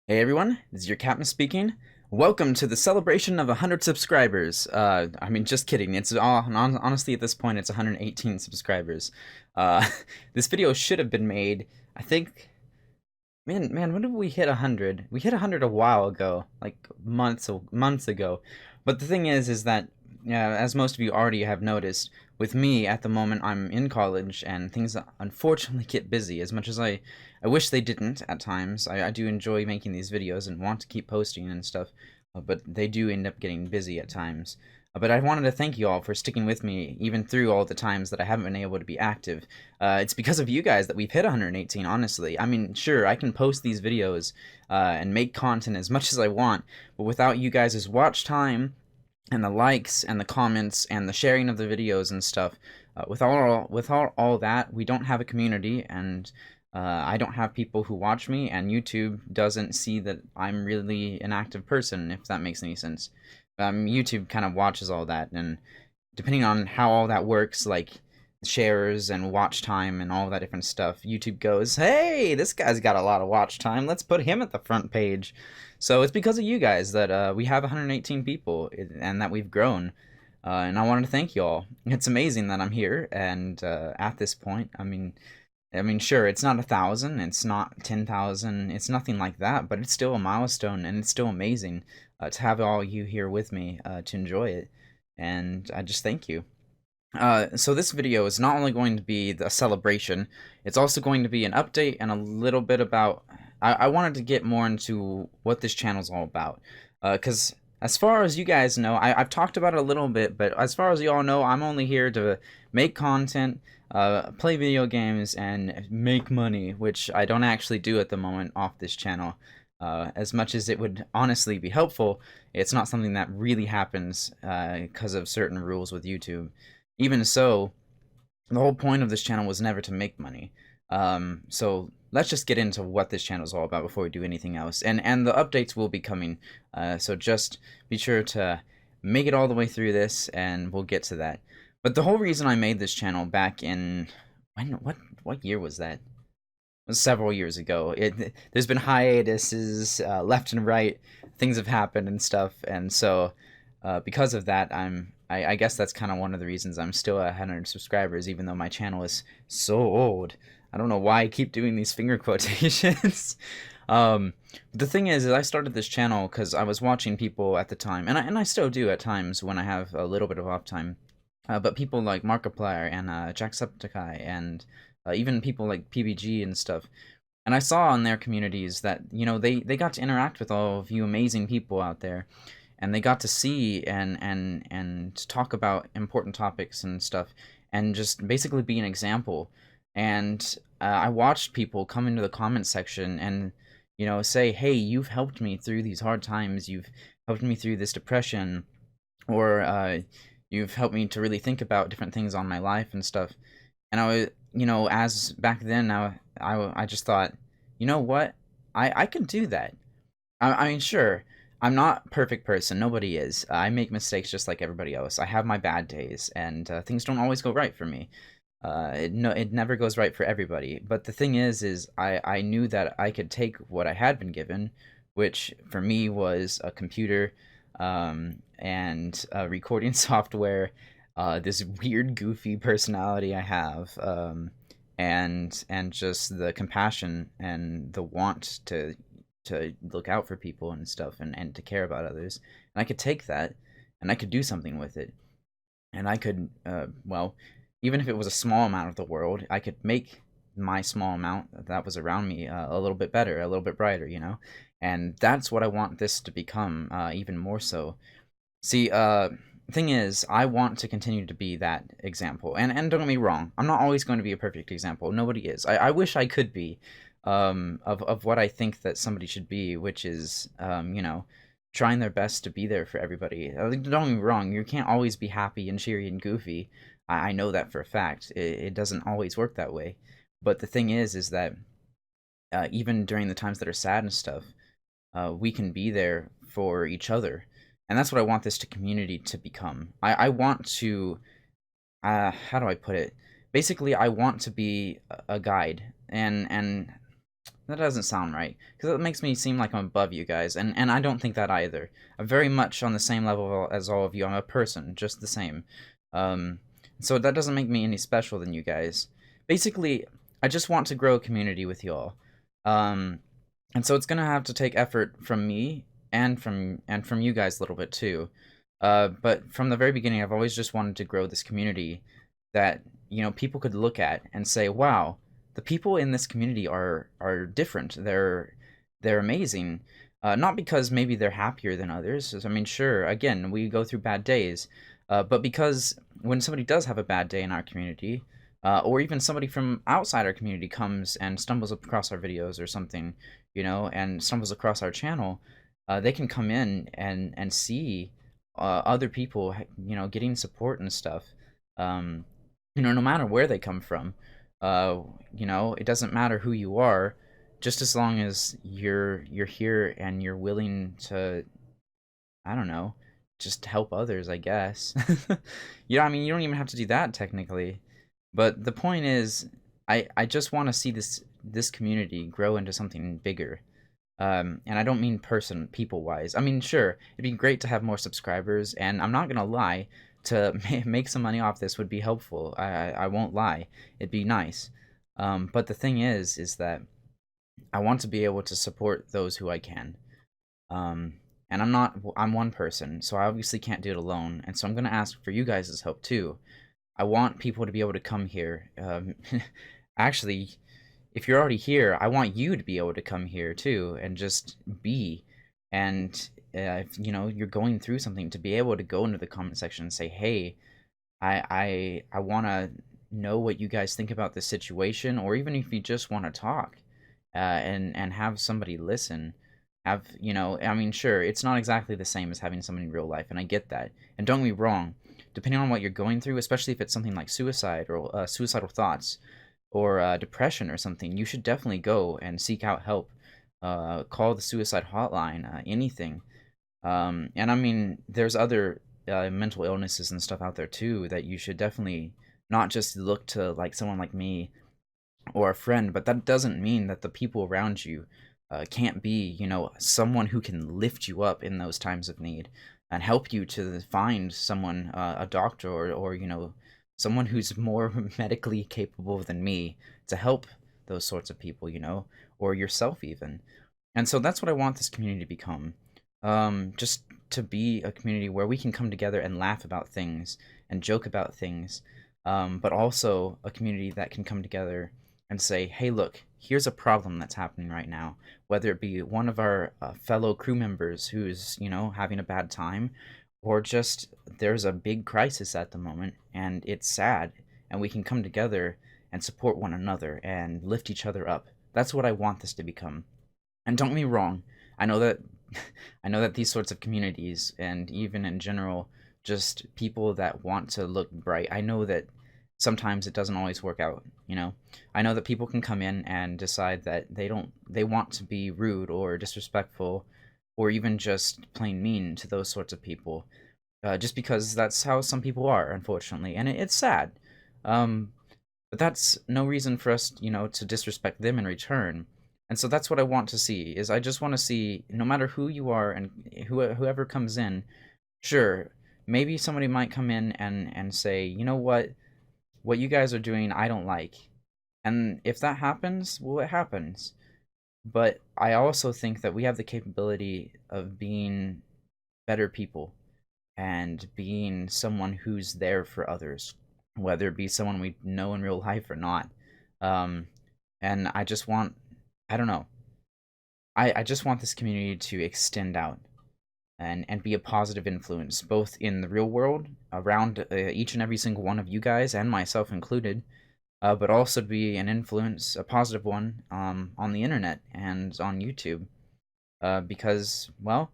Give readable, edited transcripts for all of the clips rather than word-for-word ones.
Hey everyone, this is your captain speaking. Welcome to the celebration of 100 subscribers. Just kidding. Honestly, at this point, it's 118 subscribers. Uh, this video should have been made. I think, when did we hit 100? We hit 100 a while ago, like months ago. But the thing is that, as most of you already have noticed, with me at the moment, I'm in college, and things unfortunately get busy. As much as I wish they didn't at times. I do enjoy making these videos and want to keep posting and stuff, but they do end up getting busy at times. But I wanted to thank you all for sticking with me even through all the times that I haven't been able to be active. It's because of you guys that we've hit 118, honestly. I mean, sure, I can post these videos and make content as much as I want, but without you guys' watch time and the likes and the comments and the sharing of the videos and stuff, without all that, we don't have a community, and I don't have people who watch me, and YouTube doesn't see that I'm really an active person, if that makes any sense. YouTube kind of watches all that, and depending on how all that works, like shares and watch time and all that different stuff, YouTube goes, hey, this guy's got a lot of watch time. Let's put him at the front page. So it's because of you guys that we have 118 people and that we've grown. And I wanted to thank you all. It's amazing that I'm here and at this point. Sure, it's not 1,000, it's not 10,000, it's nothing like that, but it's still a milestone, and it's still amazing to have all you here with me to enjoy it. And I just thank you. So this video is not only going to be a celebration, it's also going to be an update and a little bit about. I wanted to get more into what this channel is all about, because as far as you guys know, I've talked about it a little bit, but as far as you all know, I'm only here to make content, play video games, and make money, which I don't actually do at the moment off this channel. As much as it would honestly be helpful, it's not something that really happens because of certain rules with YouTube. Even so, the whole point of this channel was never to make money. So let's just get into what this channel is all about before we do anything else. And the updates will be coming. So just be sure to make it all the way through this, and we'll get to that. But the whole reason I made this channel back in what year was that? It was several years ago. There's been hiatuses left and right. Things have happened and stuff, and so because of that, I guess that's kind of one of the reasons I'm still at 100 subscribers, even though my channel is so old. I don't know why I keep doing these finger quotations. The thing is I started this channel because I was watching people at the time, and I still do at times when I have a little bit of off time. But people like Markiplier and Jacksepticeye and even people like PBG and stuff. And I saw on their communities that, they got to interact with all of you amazing people out there, and they got to see and talk about important topics and stuff, and just basically be an example. And I watched people come into the comment section and say, hey, you've helped me through these hard times, you've helped me through this depression, or you've helped me to really think about different things on my life and stuff. And I was, as back then, I just thought, you know what, I can do that. Sure, I'm not a perfect person. Nobody is. I make mistakes just like everybody else. I have my bad days, and things don't always go right for me. It never goes right for everybody. But the thing is I knew that I could take what I had been given, which for me was a computer, and recording software, this weird, goofy personality I have, and just the compassion and the want to look out for people and stuff, and to care about others. And I could take that and I could do something with it. And I could, well, even if it was a small amount of the world, I could make my small amount that was around me a little bit better, a little bit brighter, And that's what I want this to become, even more so. See, thing is, I want to continue to be that example. And don't get me wrong, I'm not always going to be a perfect example. Nobody is. I wish I could be, of what I think that somebody should be, which is, trying their best to be there for everybody. Don't get me wrong, you can't always be happy and cheery and goofy. I know that for a fact. It doesn't always work that way. But the thing is that even during the times that are sad and stuff, we can be there for each other. And that's what I want this community to become. I want to, how do I put it? Basically, I want to be a guide, and That doesn't sound right, because it makes me seem like I'm above you guys, and I don't think that either. I'm very much on the same level as all of you. I'm a person, just the same. Um, so that doesn't make me any special than you guys. Basically, I just want to grow a community with y'all. Um, and so it's gonna have to take effort from me and from you guys a little bit too. But from the very beginning, I've always just wanted to grow this community that people could look at and say, "Wow, the people in this community are different. They're amazing." Not because maybe they're happier than others. I mean, sure, again, we go through bad days, but because when somebody does have a bad day in our community, or even somebody from outside our community comes and stumbles across our videos or something, and stumbles across our channel, they can come in and see other people, getting support and stuff. Um, no matter where they come from. It doesn't matter who you are, just as long as you're here and you're willing to, I don't know, just help others, I guess. I mean, you don't even have to do that technically. But the point is, I just want to see this community grow into something bigger. And I don't mean people wise. I mean, sure, it'd be great to have more subscribers, and I'm not gonna lie, to make some money off this would be helpful. I won't lie, it'd be nice. But the thing is that I want to be able to support those who I can. Um, and I'm one person, so I obviously can't do it alone. And so I'm gonna ask for you guys' help too. I want people to be able to come here. Actually, if you're already here, I want you to be able to come here too and just be. And if you're going through something, to be able to go into the comment section and say, "Hey, I want to know what you guys think about this situation," or even if you just want to talk, and have somebody listen. I mean, sure, it's not exactly the same as having someone in real life, and I get that. And don't get me wrong, depending on what you're going through, especially if it's something like suicide or suicidal thoughts, or depression or something, you should definitely go and seek out help. Call the suicide hotline, anything. And I mean, there's other mental illnesses and stuff out there too that you should definitely not just look to like someone like me or a friend, but that doesn't mean that the people around you can't be, someone who can lift you up in those times of need and help you to find someone, a doctor or someone who's more medically capable than me to help those sorts of people, or yourself even. And so that's what I want this community to become. Just to be a community where we can come together and laugh about things and joke about things, but also a community that can come together and say, "Hey, look, here's a problem that's happening right now," whether it be one of our fellow crew members who's, having a bad time, or just there's a big crisis at the moment and it's sad, and we can come together and support one another and lift each other up. That's what I want this to become. And don't get me wrong, I know that I know that these sorts of communities, and even in general, just people that want to look bright, I know that sometimes it doesn't always work out. I know that people can come in and decide that they want to be rude or disrespectful, or even just plain mean to those sorts of people, just because that's how some people are, unfortunately, and it's sad. Um, but that's no reason for us, to disrespect them in return. And so that's what I want to see. Is I just want to see, no matter who you are and whoever comes in, sure, maybe somebody might come in and say, "You know what you guys are doing, I don't like." And if that happens, well, it happens. But I also think that we have the capability of being better people and being someone who's there for others, whether it be someone we know in real life or not. Um, and I just want, I don't know, I just want this community to extend out and be a positive influence, both in the real world, around each and every single one of you guys, and myself included, but also to be an influence, a positive one, on the internet and on YouTube. Because, well,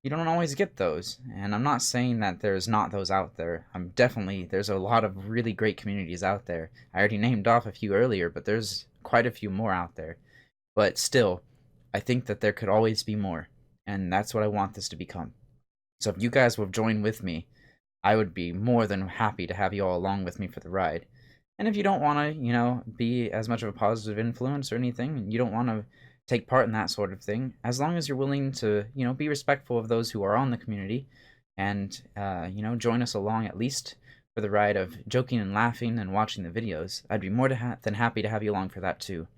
you don't always get those. And I'm not saying that there's not those out there. There's a lot of really great communities out there. I already named off a few earlier, but there's quite a few more out there. But still, I think that there could always be more. And that's what I want this to become. So if you guys will join with me, I would be more than happy to have you all along with me for the ride. And if you don't want to, be as much of a positive influence or anything, and you don't want to take part in that sort of thing, as long as you're willing to, be respectful of those who are on the community, and join us along at least for the ride of joking and laughing and watching the videos. I'd be more than happy to have you along for that too.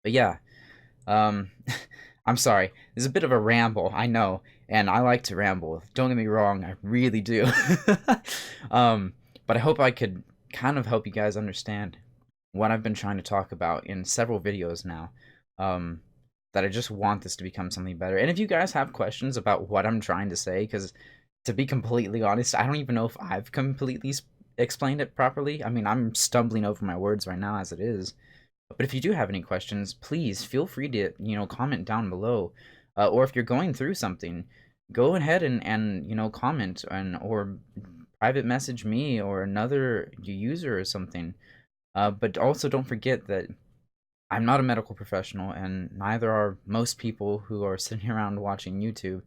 But yeah, um, I'm sorry. This is a bit of a ramble, I know, and I like to ramble. Don't get me wrong, I really do. But I hope I could kind of help you guys understand what I've been trying to talk about in several videos now. That I just want this to become something better. And if you guys have questions about what I'm trying to say, because to be completely honest, I don't even know if I've completely explained it properly. I mean, I'm stumbling over my words right now as it is. But if you do have any questions, please feel free to, comment down below. Or if you're going through something, go ahead and comment or private message me or another user or something. But also don't forget that I'm not a medical professional, and neither are most people who are sitting around watching YouTube.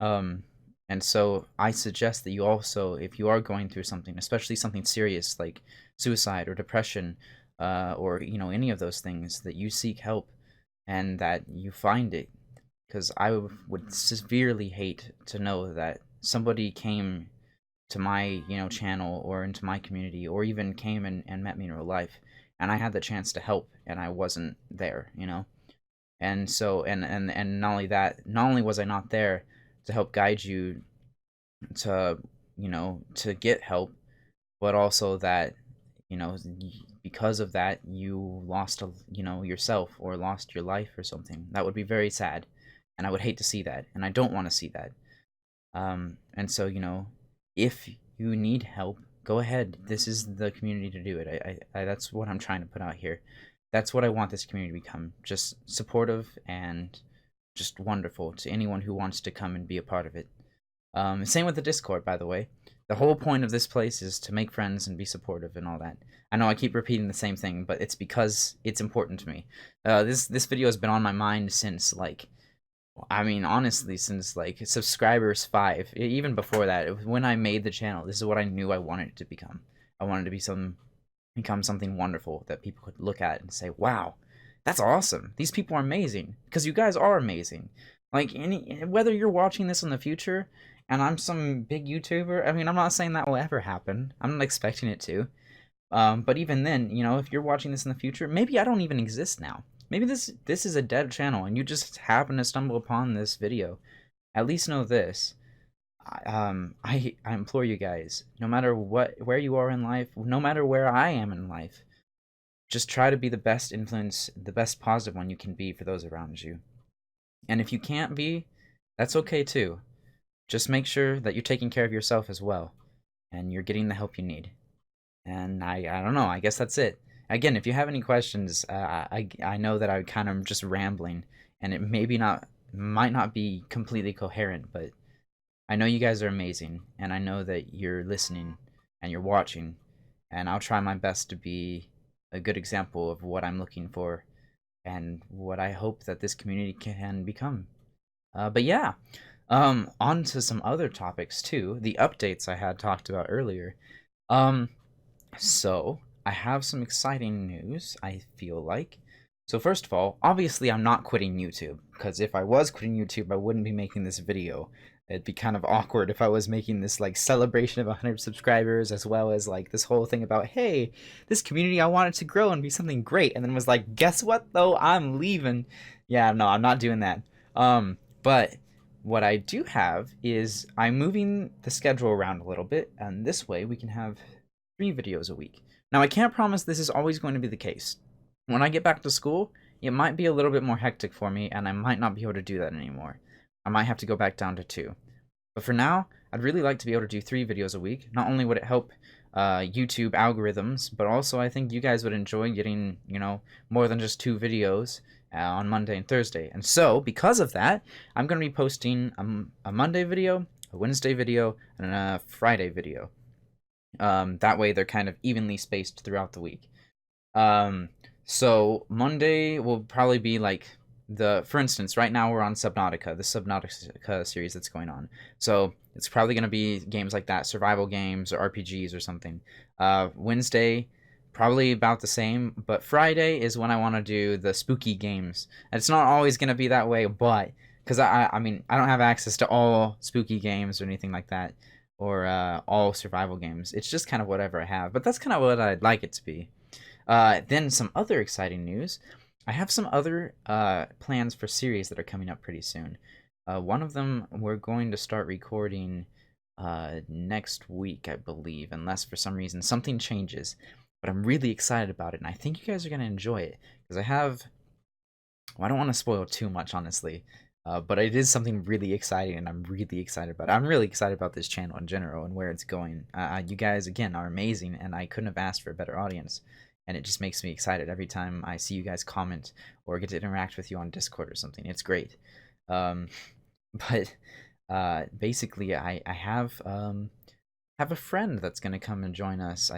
And so I suggest that you also, if you are going through something, especially something serious like suicide or depression, or any of those things, that you seek help and that you find it. Because I would severely hate to know that somebody came to my channel or into my community, or even came and met me in real life, and I had the chance to help and I wasn't there. And so and not only that, not only was I not there to help guide you to to get help, but also that because of that you lost yourself, or lost your life or something. That would be very sad, and I would hate to see that, and I don't want to see that. And so if you need help, go ahead. This is the community to do it. I that's what I'm trying to put out here. That's what I want this community to become. Just supportive and just wonderful to anyone who wants to come and be a part of it. Same with the Discord, by the way. The whole point of this place is to make friends and be supportive and all that. I know I keep repeating the same thing, but it's because it's important to me. This video has been on my mind since, like, I mean, honestly, since like subscribers 5, even before that, when I made the channel, this is what I knew I wanted it to become. I wanted to become something wonderful that people could look at and say, "Wow, that's awesome. These people are amazing." Because you guys are amazing. Like, whether you're watching this in the future and I'm some big YouTuber, I mean, I'm not saying that will ever happen. I'm not expecting it to. But even then, if you're watching this in the future, maybe I don't even exist now. Maybe this is a dead channel and you just happen to stumble upon this video. At least know this. I implore you guys, no matter where you are in life, no matter where I am in life, just try to be the best influence, the best positive one you can be for those around you. And if you can't be, that's okay too. Just make sure that you're taking care of yourself as well, and you're getting the help you need. And I don't know, I guess that's it. Again, if you have any questions, I know that I kind of just rambling, and it might not be completely coherent, but I know you guys are amazing, and I know that you're listening and you're watching, and I'll try my best to be a good example of what I'm looking for and what I hope that this community can become. But yeah, on to some other topics too. The updates I had talked about earlier. So I have some exciting news, I feel like. So first of all, obviously I'm not quitting YouTube, because if I was quitting YouTube, I wouldn't be making this video. It'd be kind of awkward if I was making this like celebration of 100 subscribers, as well as like this whole thing about, hey, this community, I want it to grow and be something great, and then was like, guess what though, I'm leaving. Yeah, no, I'm not doing that. But what I do have is I'm moving the schedule around a little bit, and this way we can have 3 videos a week. Now, I can't promise this is always going to be the case. When I get back to school, it might be a little bit more hectic for me, and I might not be able to do that anymore. I might have to go back down to 2. But for now, I'd really like to be able to do 3 videos a week. Not only would it help YouTube algorithms, but also I think you guys would enjoy getting, more than just 2 videos on Monday and Thursday. And so, because of that, I'm going to be posting a Monday video, a Wednesday video, and a Friday video. That way they're kind of evenly spaced throughout the week. So Monday will probably be like for instance, right now we're on Subnautica, the Subnautica series that's going on. So it's probably going to be games like that, survival games or RPGs or something. Wednesday, probably about the same, but Friday is when I want to do the spooky games. And it's not always going to be that way, but because I mean, I don't have access to all spooky games or anything like that, or all survival games. It's just kind of whatever I have, but that's kind of what I'd like it to be. Then some other exciting news. I have some other plans for series that are coming up pretty soon. One of them we're going to start recording next week, I believe, unless for some reason something changes. But I'm really excited about it, and I think you guys are gonna enjoy it because I have. Well, I don't want to spoil too much, honestly, but it is something really exciting, and I'm really excited about it. I'm really excited about this channel in general and where it's going. You guys, again, are amazing, and I couldn't have asked for a better audience. And it just makes me excited every time I see you guys comment or get to interact with you on Discord or something. It's great. But basically, I have a friend that's gonna come and join us.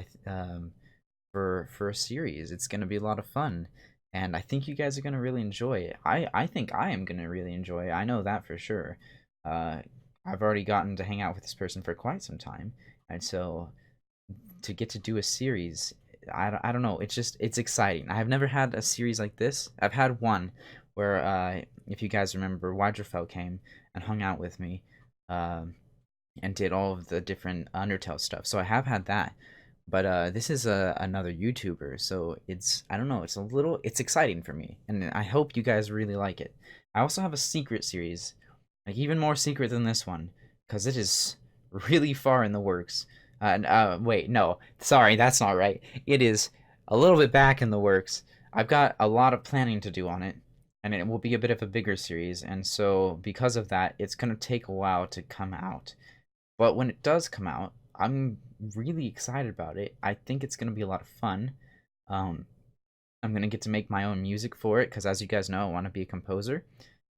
For a series. It's gonna be a lot of fun, and I think you guys are gonna really enjoy it. I think I am gonna really enjoy it. I know that for sure. I've already gotten to hang out with this person for quite some time, and so to get to do a series, I don't know. It's exciting. I have never had a series like this. I've had one where if you guys remember, Wadrifel came and hung out with me, and did all of the different Undertale stuff. So I have had that. But this is another YouTuber, so I don't know, it's exciting for me, and I hope you guys really like it. I also have a secret series, like even more secret than this one, because it is really far in the works. Wait, no, sorry, that's not right. It is a little bit back in the works. I've got a lot of planning to do on it, and it will be a bit of a bigger series, and so because of that, it's going to take a while to come out. But when it does come out, I'm really excited about it. I think it's going to be a lot of fun. I'm going to get to make my own music for it because, as you guys know, I want to be a composer.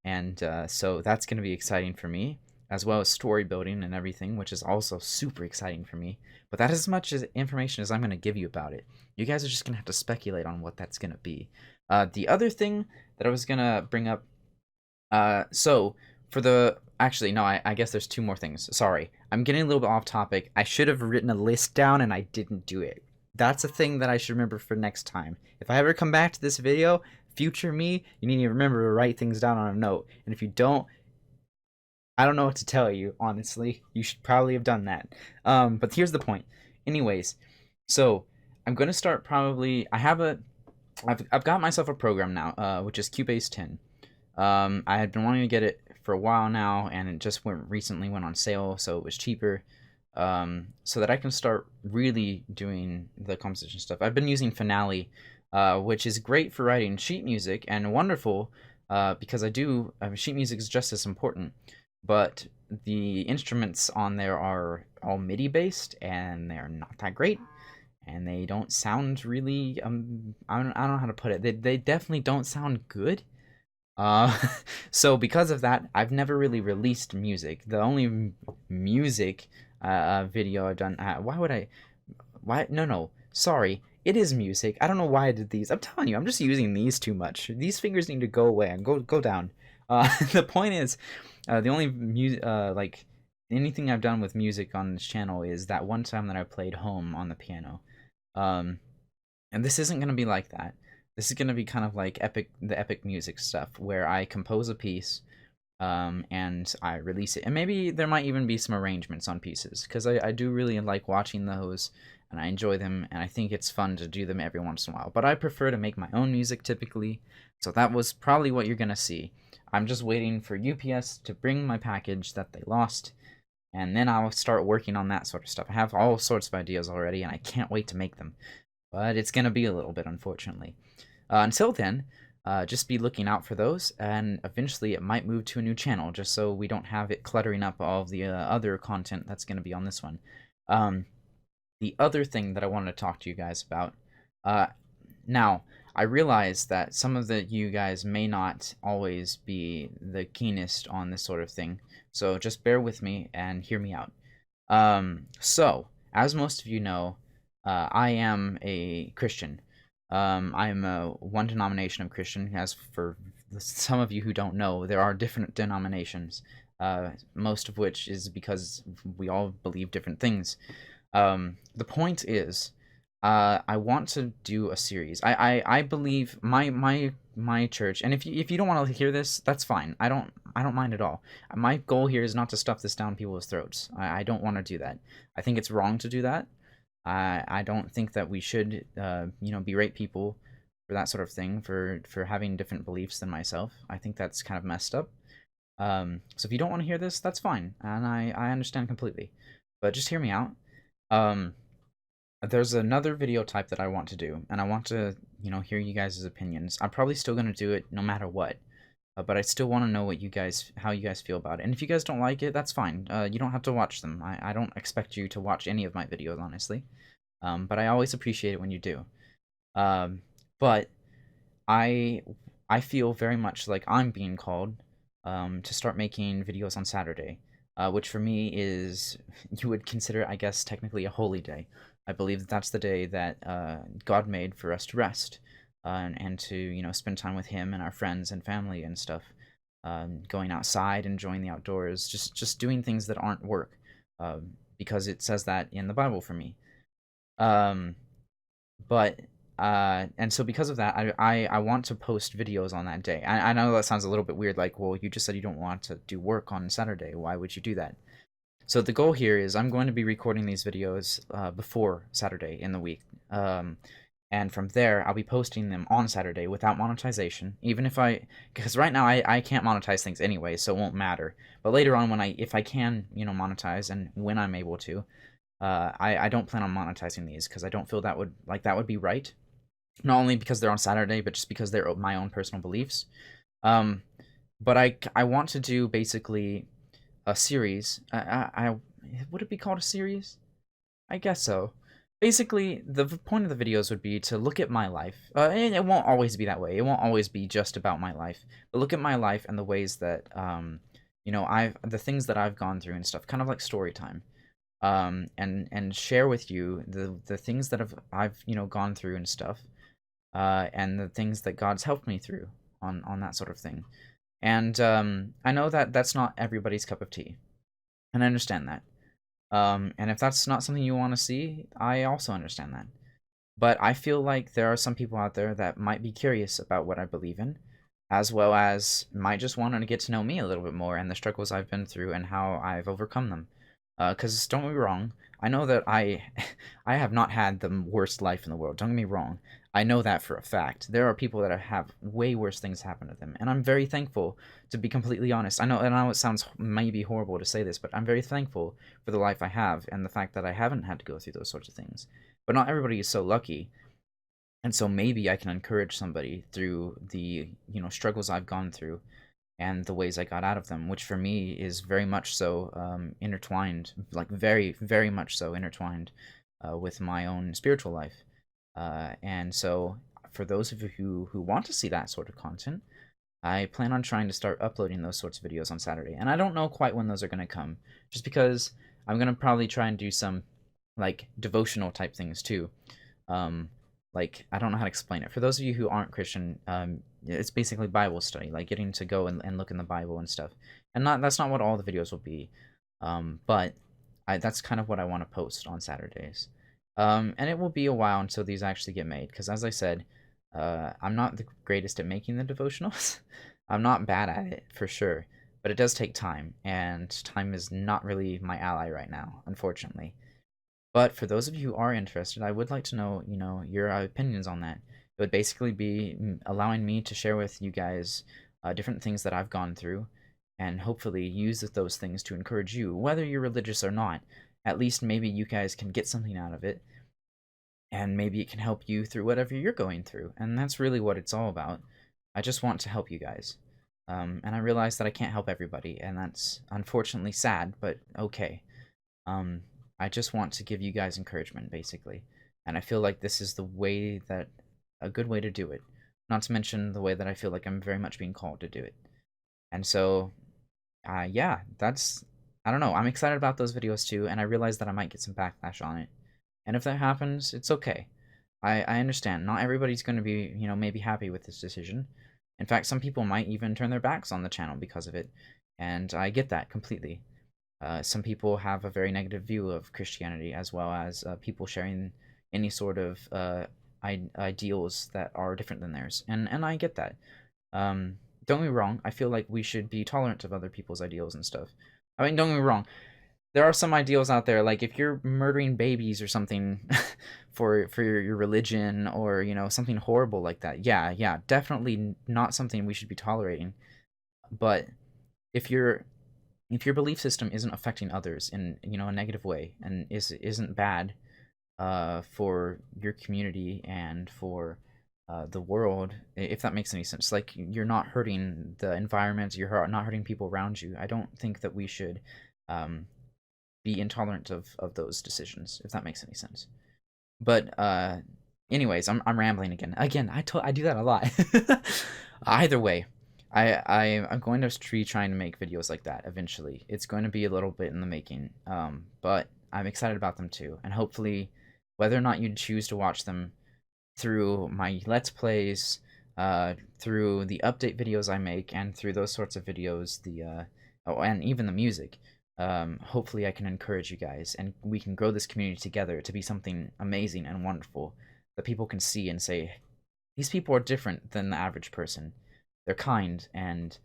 And so that's going to be exciting for me, as well as story building and everything, which is also super exciting for me. But that is as much as information as I'm going to give you about it. You guys are just going to have to speculate on what that's going to be. The other thing that I was going to bring up, so for the... Actually, no, I guess there's two more things. Sorry, I'm getting a little bit off topic. I should have written a list down and I didn't do it. That's a thing that I should remember for next time. If I ever come back to this video, future me, you need to remember to write things down on a note. And if you don't, I don't know what to tell you, honestly. You should probably have done that. But here's the point. Anyways, so I'm going to start probably... I've got myself a program now, which is Cubase 10. I had been wanting to get it for a while now, and it just recently went on sale, so it was cheaper, so that I can start really doing the composition stuff. I've been using Finale, which is great for writing sheet music and wonderful, because sheet music is just as important, but the instruments on there are all MIDI based, and they're not that great, and they don't sound really, I don't know how to put it, they definitely don't sound good. So because of that, I've never really released music. The only music video I've done, no, sorry, it is music. I don't know why I did these. I'm telling you, I'm just using these too much. These fingers need to go away and go down. The point is, the only music, like anything I've done with music on this channel is that one time that I played Home on the piano. And this isn't gonna be like that. This is going to be kind of like the epic music stuff, where I compose a piece, and I release it. And maybe there might even be some arrangements on pieces, because I do really like watching those, and I enjoy them, and I think it's fun to do them every once in a while. But I prefer to make my own music typically, so that was probably what you're going to see. I'm just waiting for UPS to bring my package that they lost, and then I'll start working on that sort of stuff. I have all sorts of ideas already, and I can't wait to make them. But it's going to be a little bit, unfortunately. Until then, just be looking out for those, and eventually it might move to a new channel, just so we don't have it cluttering up all of the other content that's going to be on this one. The other thing that I wanted to talk to you guys about, now, I realize that some of you guys may not always be the keenest on this sort of thing, so just bear with me and hear me out. So, as most of you know, I am a Christian. I'm one denomination of Christian. As for some of you who don't know, there are different denominations, most of which is because we all believe different things. The point is, I want to do a series. I believe my church, and if you don't want to hear this, that's fine. I don't mind at all. My goal here is not to stuff this down people's throats. I don't want to do that. I think it's wrong to do that. I don't think that we should berate people for that sort of thing, for having different beliefs than myself. I think that's kind of messed up. So if you don't want to hear this, that's fine, and I understand completely. But just hear me out. Um, there's another video type that I want to do, and I want to, hear you guys' opinions. I'm probably still gonna do it no matter what, but I still want to know how you guys feel about it. And if you guys don't like it, that's fine. You don't have to watch them. I don't expect you to watch any of my videos, honestly. But I always appreciate it when you do. Um, but I I feel very much like I'm being called to start making videos on Saturday, which for me is you would consider, I guess, technically a holy day. I believe that that's the day that God made for us to rest and to spend time with Him and our friends and family and stuff, going outside, enjoying the outdoors, just doing things that aren't work, because it says that in the Bible for me. Um, but and so because of that, I want to post videos on that day. I know that sounds a little bit weird, like, well, you just said you don't want to do work on Saturday. Why would you do that? So the goal here is I'm going to be recording these videos before Saturday in the week. And from there, I'll be posting them on Saturday without monetization. Even if because right now I can't monetize things anyway, so it won't matter. But later on, if I can, monetize, and when I'm able to, I don't plan on monetizing these because I don't feel that would be right. Not only because they're on Saturday, but just because they're my own personal beliefs. Um, but I want to do basically a series. Would it be called a series? I guess so. Basically, the point of the videos would be to look at my life. And it won't always be that way. It won't always be just about my life. But look at my life and the ways that the things that I've gone through and stuff, kind of like story time. And share with you the things that I've gone through and stuff, and the things that God's helped me through on that sort of thing. And I know that that's not everybody's cup of tea, and I understand that. And if that's not something you want to see, I also understand that. But I feel like there are some people out there that might be curious about what I believe in, as well as might just want to get to know me a little bit more and the struggles I've been through and how I've overcome them. Because don't get me wrong, I know that I have not had the worst life in the world. Don't get me wrong, I know that for a fact. There are people that have way worse things happen to them, and I'm very thankful, to be completely honest. I know it sounds maybe horrible to say this, but I'm very thankful for the life I have and the fact that I haven't had to go through those sorts of things. But not everybody is so lucky, and so maybe I can encourage somebody through the struggles I've gone through and the ways I got out of them, which for me is very much so intertwined, like very, very much so intertwined with my own spiritual life. And so, for those of you who want to see that sort of content, I plan on trying to start uploading those sorts of videos on Saturday. And I don't know quite when those are going to come, just because I'm going to probably try and do some like devotional type things too. Like, I don't know how to explain it. For those of you who aren't Christian, it's basically Bible study, like getting to go and look in the Bible and stuff. And that's not what all the videos will be, but that's kind of what I want to post on Saturdays. And it will be a while until these actually get made, because as I said, I'm not the greatest at making the devotionals. I'm not bad at it, for sure, but it does take time, and time is not really my ally right now, unfortunately. But for those of you who are interested, I would like to know, your opinions on that. It would basically be allowing me to share with you guys different things that I've gone through, and hopefully use those things to encourage you, whether you're religious or not. At least maybe you guys can get something out of it, and maybe it can help you through whatever you're going through. And that's really what it's all about. I just want to help you guys. And I realize that I can't help everybody, and that's unfortunately sad, but okay. I just want to give you guys encouragement, basically. And I feel like this is a good way to do it. Not to mention the way that I feel like I'm very much being called to do it. And so, yeah, I don't know. I'm excited about those videos too, and I realize that I might get some backlash on it. And if that happens, it's okay. I understand. Not everybody's going to be, maybe happy with this decision. In fact, some people might even turn their backs on the channel because of it. And I get that completely. Some people have a very negative view of Christianity, as well as people sharing, any sort of ideals that are different than theirs, and I get that. Don't get me wrong, I feel like we should be tolerant of other people's ideals and stuff. I mean, don't get me wrong, there are some ideals out there, like if you're murdering babies or something for your religion, or something horrible like that, yeah, definitely not something we should be tolerating. But if your belief system isn't affecting others in a negative way, and isn't bad for your community and for the world, if that makes any sense, like you're not hurting the environment, you're not hurting people around you, I don't think that we should um, be intolerant of those decisions, if that makes any sense. But anyways, I'm rambling again. I do that a lot. Either way, I'm going to be trying to make videos like that eventually. It's going to be a little bit in the making, but I'm excited about them too. And hopefully, whether or not you choose to watch them through my Let's Plays, through the update videos I make, and through those sorts of videos, and even the music. Hopefully I can encourage you guys, and we can grow this community together to be something amazing and wonderful that people can see and say, these people are different than the average person. They're kind, and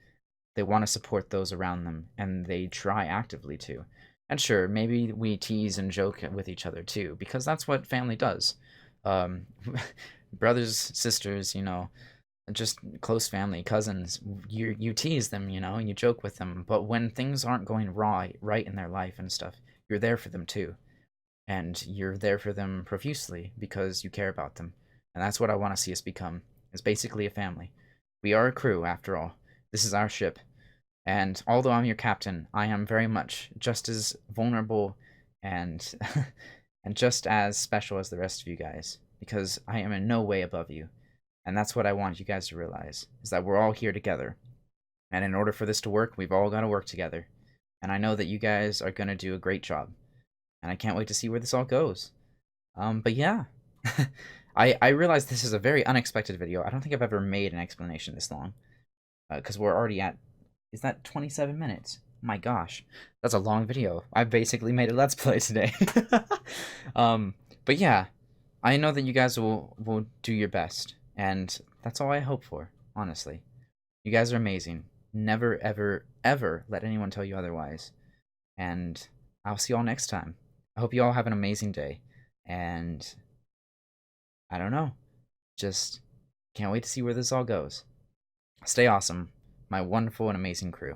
they want to support those around them, and they try actively to. And sure, maybe we tease and joke with each other too, because that's what family does. Um, brothers, sisters, just close family, cousins, you tease them, and you joke with them. But when things aren't going right in their life and stuff, you're there for them too, and you're there for them profusely because you care about them. And that's what I want to see us become. Is basically a family. We are a crew, after all. This is our ship. And although I'm your captain, I am very much just as vulnerable and and just as special as the rest of you guys, because I am in no way above you. And that's what I want you guys to realize, is that we're all here together. And in order for this to work, we've all got to work together. And I know that you guys are going to do a great job. And I can't wait to see where this all goes. But yeah. I realize this is a very unexpected video. I don't think I've ever made an explanation this long. Because we're already at... Is that 27 minutes? My gosh. That's a long video. I basically made a Let's Play today. But yeah. I know that you guys will do your best. And that's all I hope for, honestly. You guys are amazing. Never, ever, ever let anyone tell you otherwise. And I'll see y'all next time. I hope you all have an amazing day. And I don't know. Just can't wait to see where this all goes. Stay awesome, my wonderful and amazing crew.